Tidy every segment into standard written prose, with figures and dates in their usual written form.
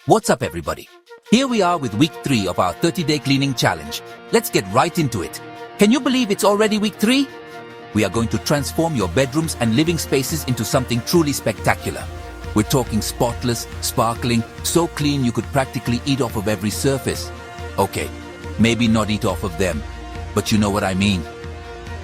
What's up, everybody? Here we are with week 3 of our 30-day cleaning challenge. Let's get right into it. Can you believe it's already week 3? We are going to transform your bedrooms and living spaces into something truly spectacular. We're talking spotless, sparkling, so clean you could practically eat off of every surface. Okay, maybe not eat off of them, but you know what I mean.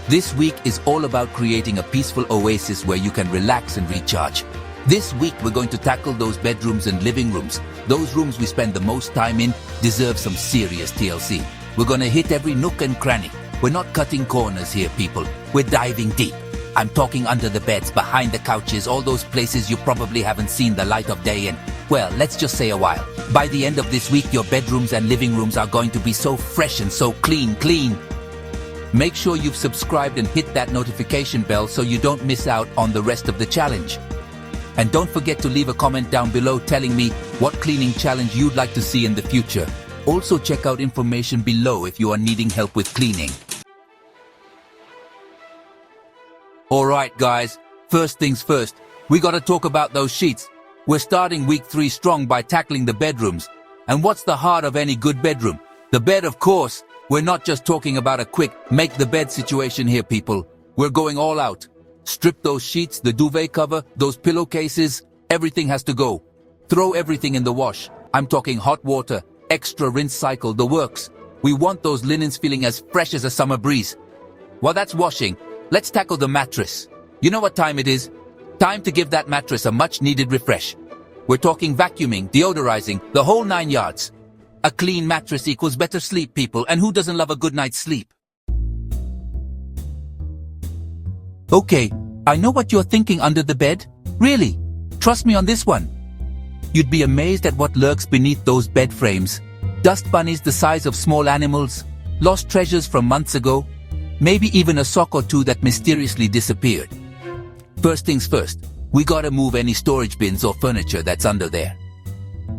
This week is all about creating a peaceful oasis where you can relax and recharge. This week we're going to tackle those bedrooms and living rooms. Those rooms we spend the most time in deserve some serious TLC. We're going to hit every nook and cranny. We're not cutting corners here, people. We're diving deep. I'm talking under the beds, behind the couches, all those places you probably haven't seen the light of day in. Well, let's just say a while. By the end of this week, your bedrooms and living rooms are going to be so fresh and so clean. Make sure you've subscribed and hit that notification bell so you don't miss out on the rest of the challenge. And don't forget to leave a comment down below telling me what cleaning challenge you'd like to see in the future. Also check out information below if you are needing help with cleaning. Alright guys, first things first, we gotta talk about those sheets. We're starting week 3 strong by tackling the bedrooms. And what's the heart of any good bedroom? The bed, of course. We're not just talking about a quick make the bed situation here, people. We're going all out. Strip those sheets, the duvet cover, those pillowcases, everything has to go. Throw everything in the wash. I'm talking hot water, extra rinse cycle, the works. We want those linens feeling as fresh as a summer breeze. While that's washing, let's tackle the mattress. You know what time it is? Time to give that mattress a much-needed refresh. We're talking vacuuming, deodorizing, the whole 9 yards. A clean mattress equals better sleep, people, and who doesn't love a good night's sleep? Okay, I know what you're thinking under the bed. Really? Trust me on this one. You'd be amazed at what lurks beneath those bed frames. Dust bunnies the size of small animals, lost treasures from months ago, maybe even a sock or two that mysteriously disappeared. First things first, we gotta move any storage bins or furniture that's under there.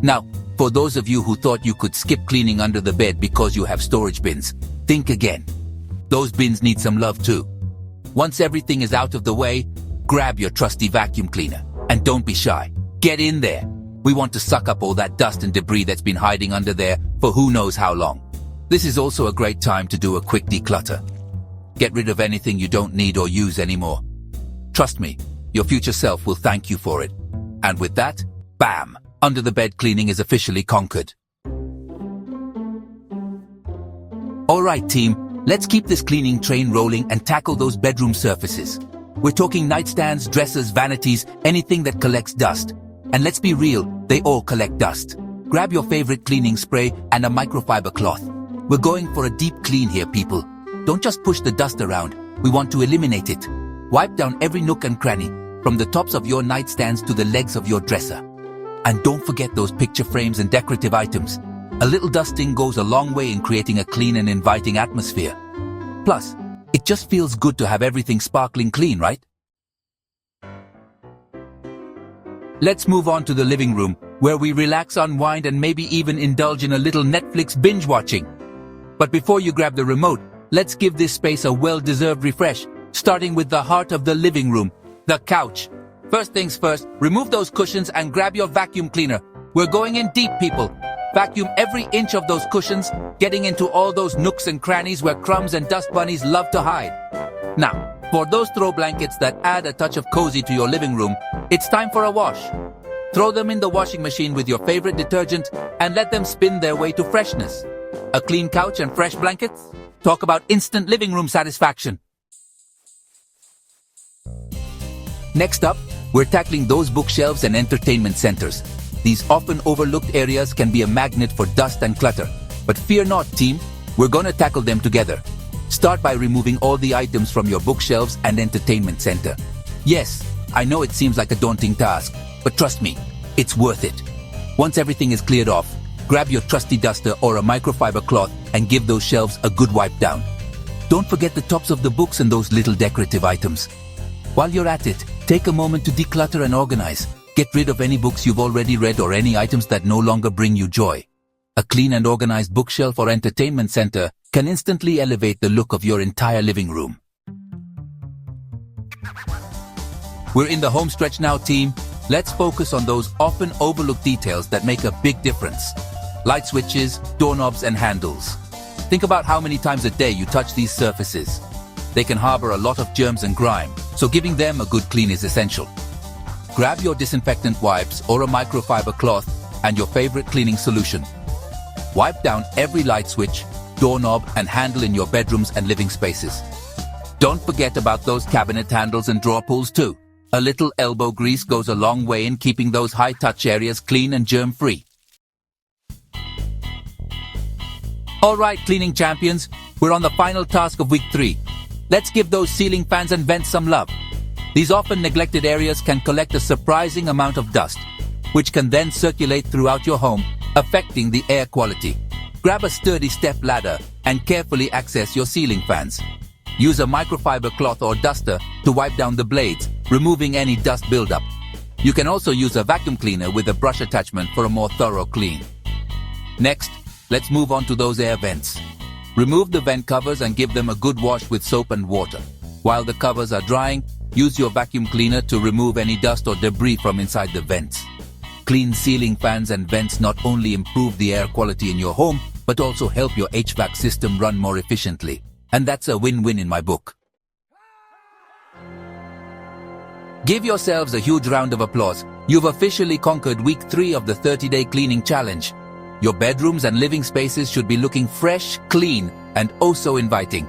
Now, for those of you who thought you could skip cleaning under the bed because you have storage bins, think again. Those bins need some love too. Once everything is out of the way, grab your trusty vacuum cleaner. And don't be shy. Get in there. We want to suck up all that dust and debris that's been hiding under there for who knows how long. This is also a great time to do a quick declutter. Get rid of anything you don't need or use anymore. Trust me, your future self will thank you for it. And with that, bam! Under the bed cleaning is officially conquered. Alright team, let's keep this cleaning train rolling and tackle those bedroom surfaces. We're talking nightstands, dressers, vanities, anything that collects dust. And let's be real, they all collect dust. Grab your favorite cleaning spray and a microfiber cloth. We're going for a deep clean here, people. Don't just push the dust around, we want to eliminate it. Wipe down every nook and cranny, from the tops of your nightstands to the legs of your dresser. And don't forget those picture frames and decorative items. A little dusting goes a long way in creating a clean and inviting atmosphere. Plus, it just feels good to have everything sparkling clean, right? Let's move on to the living room, where we relax, unwind, and maybe even indulge in a little Netflix binge watching. But before you grab the remote, let's give this space a well-deserved refresh, starting with the heart of the living room, the couch. First things first, remove those cushions and grab your vacuum cleaner. We're going in deep, people. Vacuum every inch of those cushions, getting into all those nooks and crannies where crumbs and dust bunnies love to hide. Now, for those throw blankets that add a touch of cozy to your living room, it's time for a wash. Throw them in the washing machine with your favorite detergent and let them spin their way to freshness. A clean couch and fresh blankets? Talk about instant living room satisfaction. Next up, we're tackling those bookshelves and entertainment centers. These often overlooked areas can be a magnet for dust and clutter. But fear not, team, we're gonna tackle them together. Start by removing all the items from your bookshelves and entertainment center. Yes, I know it seems like a daunting task, but trust me, it's worth it. Once everything is cleared off, grab your trusty duster or a microfiber cloth and give those shelves a good wipe down. Don't forget the tops of the books and those little decorative items. While you're at it, take a moment to declutter and organize. Get rid of any books you've already read or any items that no longer bring you joy. A clean and organized bookshelf or entertainment center can instantly elevate the look of your entire living room. We're in the home stretch now, team. Let's focus on those often overlooked details that make a big difference. Light switches, doorknobs, and handles. Think about how many times a day you touch these surfaces. They can harbor a lot of germs and grime, so giving them a good clean is essential. Grab your disinfectant wipes or a microfiber cloth and your favorite cleaning solution. Wipe down every light switch, doorknob, and handle in your bedrooms and living spaces. Don't forget about those cabinet handles and drawer pulls too. A little elbow grease goes a long way in keeping those high-touch areas clean and germ-free. Alright, cleaning champions, we're on the final task of week 3. Let's give those ceiling fans and vents some love. These often neglected areas can collect a surprising amount of dust, which can then circulate throughout your home, affecting the air quality. Grab a sturdy step ladder and carefully access your ceiling fans. Use a microfiber cloth or duster to wipe down the blades, removing any dust buildup. You can also use a vacuum cleaner with a brush attachment for a more thorough clean. Next, let's move on to those air vents. Remove the vent covers and give them a good wash with soap and water. While the covers are drying, use your vacuum cleaner to remove any dust or debris from inside the vents. Clean ceiling fans and vents not only improve the air quality in your home, but also help your HVAC system run more efficiently. And that's a win-win in my book. Give yourselves a huge round of applause. You've officially conquered week 3 of the 30-day cleaning challenge. Your bedrooms and living spaces should be looking fresh, clean, and oh so inviting.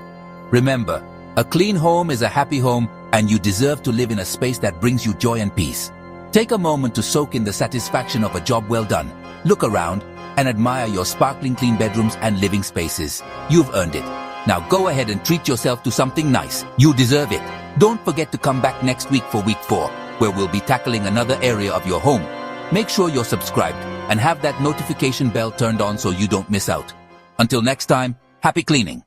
Remember, a clean home is a happy home, and you deserve to live in a space that brings you joy and peace. Take a moment to soak in the satisfaction of a job well done. Look around and admire your sparkling clean bedrooms and living spaces. You've earned it. Now go ahead and treat yourself to something nice. You deserve it. Don't forget to come back next week for week 4, where we'll be tackling another area of your home. Make sure you're subscribed and have that notification bell turned on so you don't miss out. Until next time, happy cleaning.